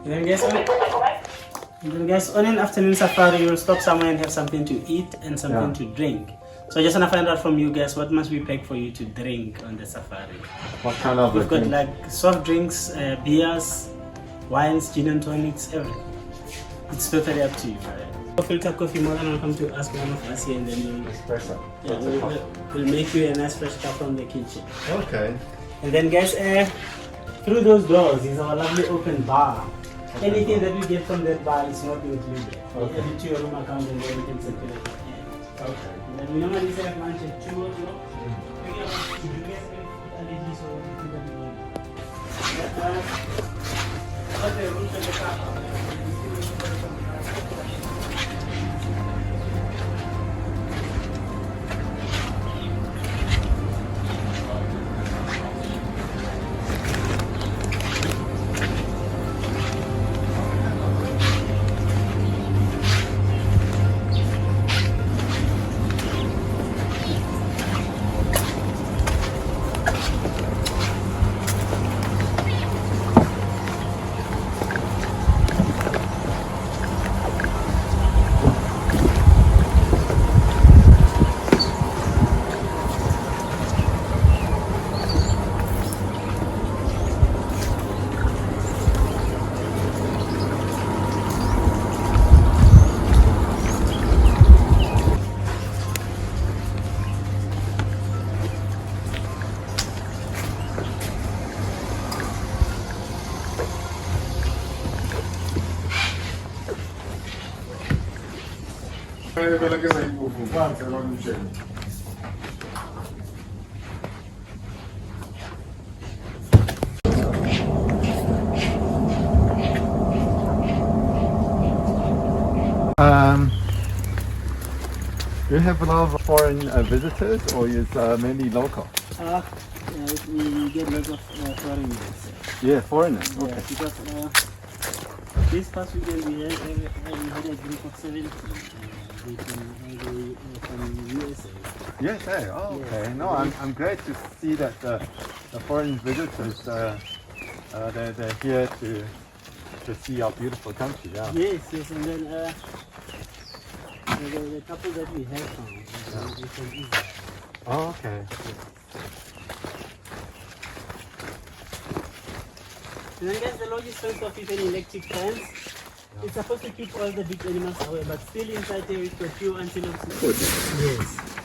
Then guys, on an afternoon safari, you'll stop somewhere and have something to eat and something to drink. So I just want to find out from you guys, what must we pack for you to drink on the safari? What kind of? We've got like soft drinks, beers, wines, gin and tonics, everything. It's totally up to you. Filter coffee, more than welcome to ask one of us here, and then we'll Espresso. Yeah, we'll make you a nice fresh cup from the kitchen. Okay. And then guys, through those doors is our lovely open bar. Okay. Anything that we get from that bar is not included. Okay. Add it to your room account and then you can circulate. Okay. And then we normally serve lunch at 2 o'clock. We get food allergies or anything that we want. Okay, we'll take the car. Do you have a lot of foreign visitors, or is mainly local? Yeah, we get lots of foreigners. Yeah, foreigners. Okay. Yeah, because this past weekend we had a group of 70 from USA. USA. Oh, okay. Yeah. No, I'm glad to see that the foreign visitors they're here to see our beautiful country. Yeah. Yes, and then the couple that we have found is from Israel. Oh, okay. And then guys, the lodge is fenced off with an electric fence. It's supposed to keep all the big animals away, but still inside there we've got few antelopes. Yes.